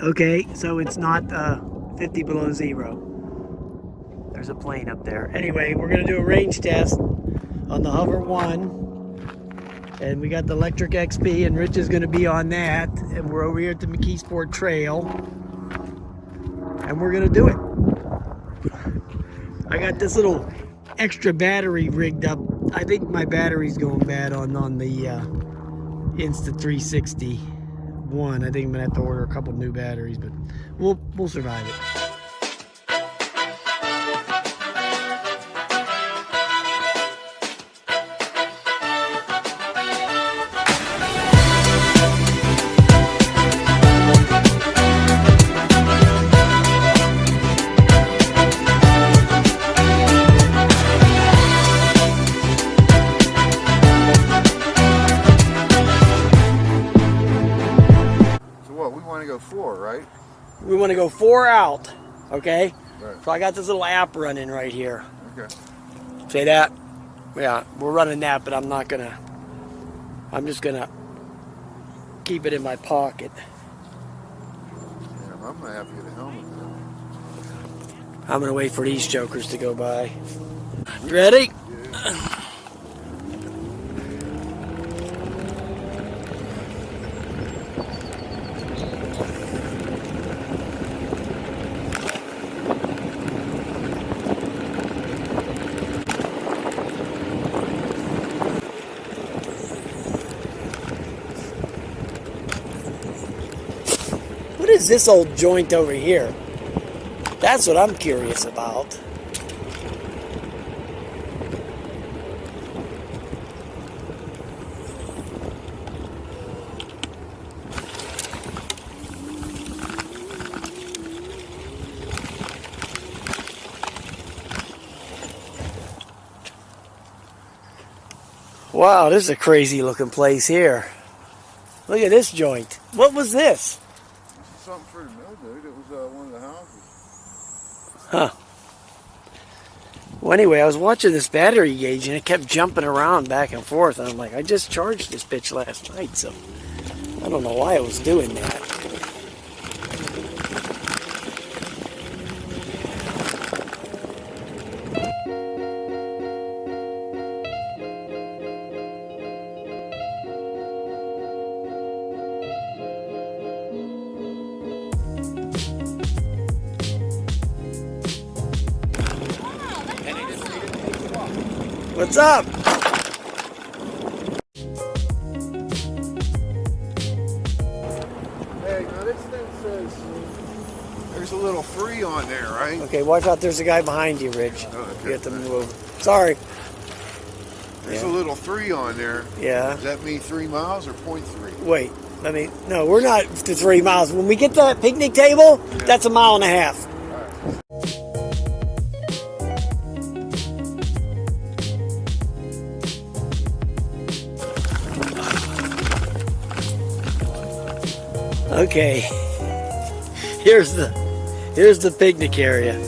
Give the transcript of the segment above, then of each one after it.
Okay, so it's not 50 below zero. There's a plane up there. Anyway, we're going to do a range test on the Hover-1. And we got the Lectric XP, and Rich is going to be on that. And we're over here at the McKeesport Trail. And we're going to do it. I got this little extra battery rigged up. I think my battery's going bad on the Insta360 I think I'm going to have to order a couple new batteries, but we'll survive it. Go 4, right? We want to go 4 out, okay? Right. So I got this little app running right here. Okay. See that? Yeah, we're running that, but I'm just gonna keep it in my pocket. Yeah, I'm gonna have to get a helmet now. I'm gonna wait for these jokers to go by. You ready? Yeah. What is this old joint over here? That's what I'm curious about. Wow, this is a crazy looking place here. Look at this joint. What was this? Something for the mill, dude. It was one of the houses. Huh. Well, anyway, I was watching this battery gauge and it kept jumping around back and forth. And I'm like, I just charged this bitch last night, so I don't know why it was doing that. What's up? Hey, now this thing says there's a little 3 on there, right? Okay, watch out. There's a guy behind you, Rich. Oh, okay. You have to move over. Sorry. There's a little 3 on there. Yeah. Does that mean 3 miles or 0.3? Wait. No, we're not to 3 miles. When we get to that picnic table, that's 1.5 miles. Okay, here's the picnic area.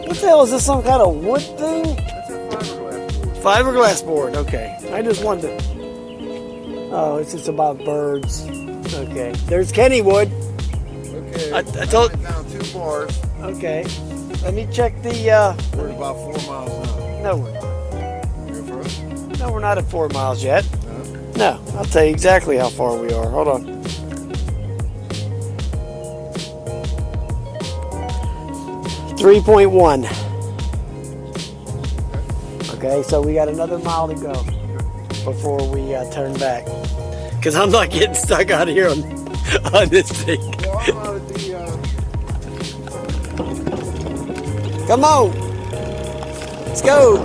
What the hell is this? Some kind of wood thing? That's a fiberglass board. Fiberglass board. Okay. I just wanted to. Oh, it's just about birds. Okay. There's Kennywood. Okay. I told. went down 2 bars. Okay. Let me check the. We're at about 4 miles now. No, we're not. You're further? No, we're not at 4 miles yet. No. No, I'll tell you exactly how far we are. Hold on. Okay. 3.1. Okay, so we got another mile to go before we turn back. Because I'm not getting stuck out here on this thing. Well, I'm out at the, Come on. Let's go.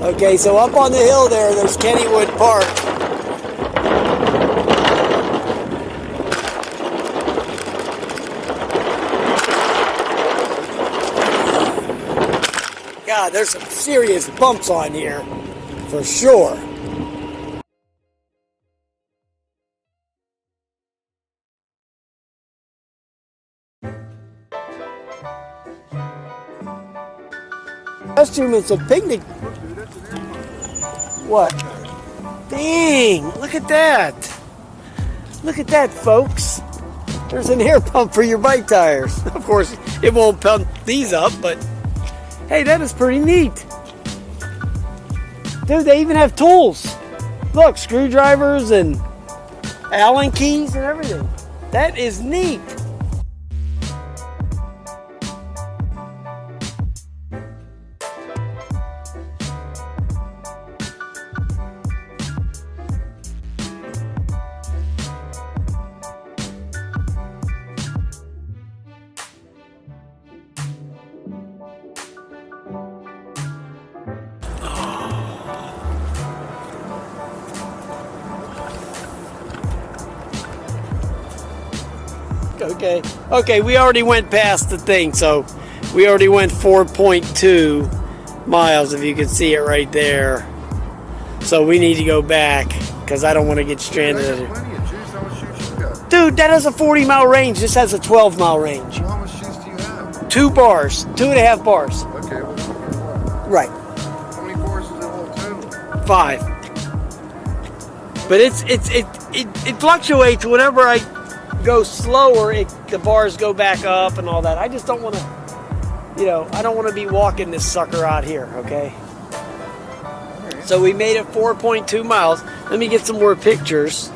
Okay, so up on the hill there's Kennywood Park. God, there's some serious bumps on here, for sure. Costume, it's a picnic. What? Dang, look at that. Look at that, folks. There's an air pump for your bike tires. Of course, it won't pump these up, but hey, that is pretty neat. Dude, they even have tools. Look, screwdrivers and Allen keys and everything. That is neat. Okay, we already went past the thing, so we already went 4.2 miles, if you can see it right there. So we need to go back, because I don't want to get stranded. I got plenty of juice. How much juice you got? Dude, that has a 40-mile range. This has a 12-mile range. Well, how much juice do you have? 2 bars, 2.5 bars. Okay, well, what? Right. How many bars is it all total? 5. But it fluctuates. Whenever I go slower, the bars go back up and all that. I just don't want to, I don't want to be walking this sucker out here, okay? So we made it 4.2 miles. Let me get some more pictures.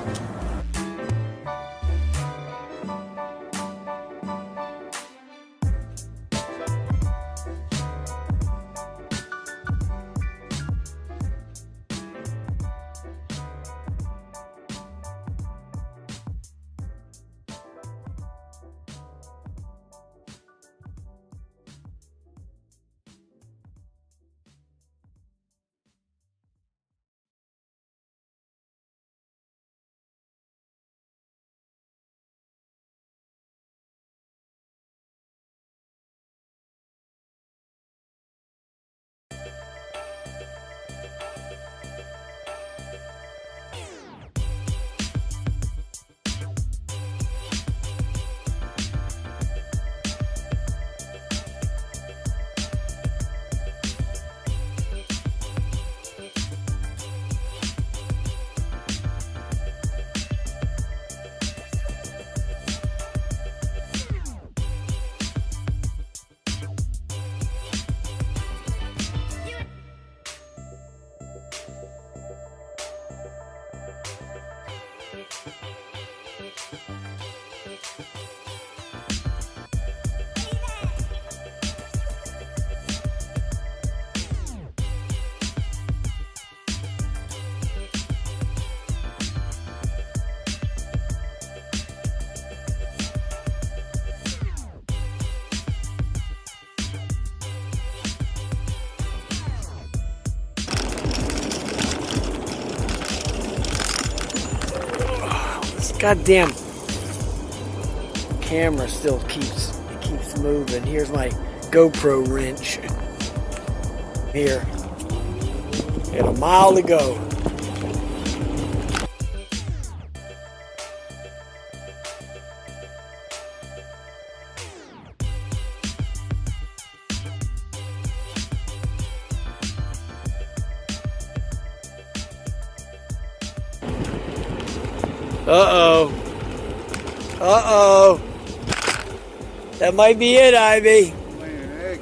Goddamn camera still keeps moving. Here's my GoPro wrench. Here. Got a mile to go. Uh-oh. Uh-oh. That might be it, Ivy. Laying an egg.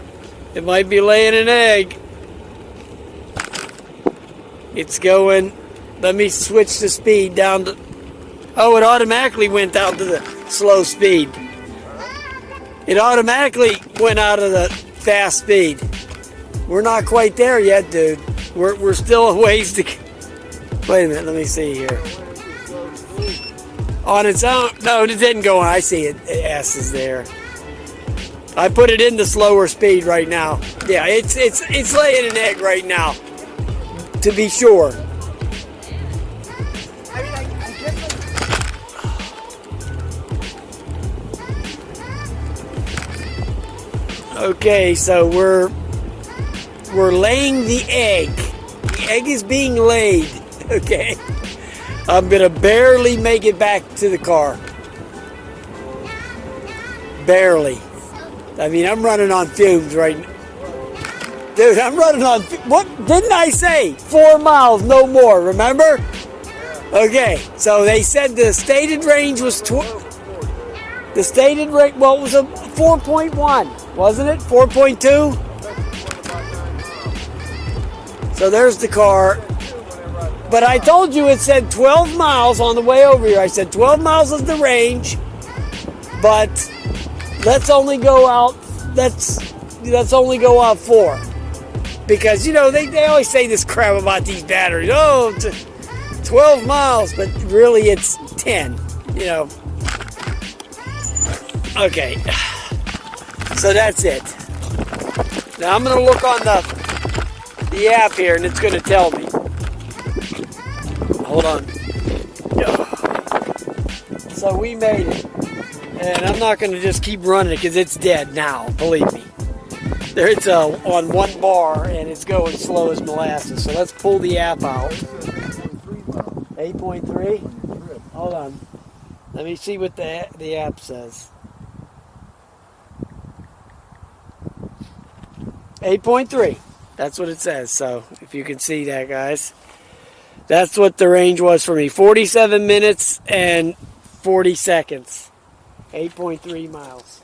It might be laying an egg. It's going. Let me switch the speed down to. Oh, it automatically went down to the slow speed. It automatically went out of the fast speed. We're not quite there yet, dude. We're still a ways to. Wait a minute. Let me see here. On its own. No, it didn't go on. I see it. S is there. I put it in the slower speed right now. Yeah, it's laying an egg right now. To be sure. Okay, so we're laying the egg. The egg is being laid. Okay. I'm gonna barely make it back to the car. Barely. I mean, I'm running on fumes right now. Dude, I'm running on, what didn't I say? 4 miles, no more, remember? Okay, so they said the stated range was, the stated range, well, it was a 4.1, wasn't it? 4.2? So there's the car. But I told you it said 12 miles on the way over here. I said 12 miles is the range, but let's only go out, let's only go out 4. Because, you know, they always say this crap about these batteries. Oh, 12 miles, but really it's 10, you know. Okay, so that's it. Now I'm going to look on the app here, and it's going to tell me. Hold on. So we made it. And I'm not going to just keep running it because it's dead now, believe me. There it's on 1 bar and it's going slow as molasses. So let's pull the app out. 8.3? Hold on. Let me see what the app says. 8.3. That's what it says. So if you can see that, guys. That's what the range was for me. 47 minutes and 40 seconds. 8.3 miles.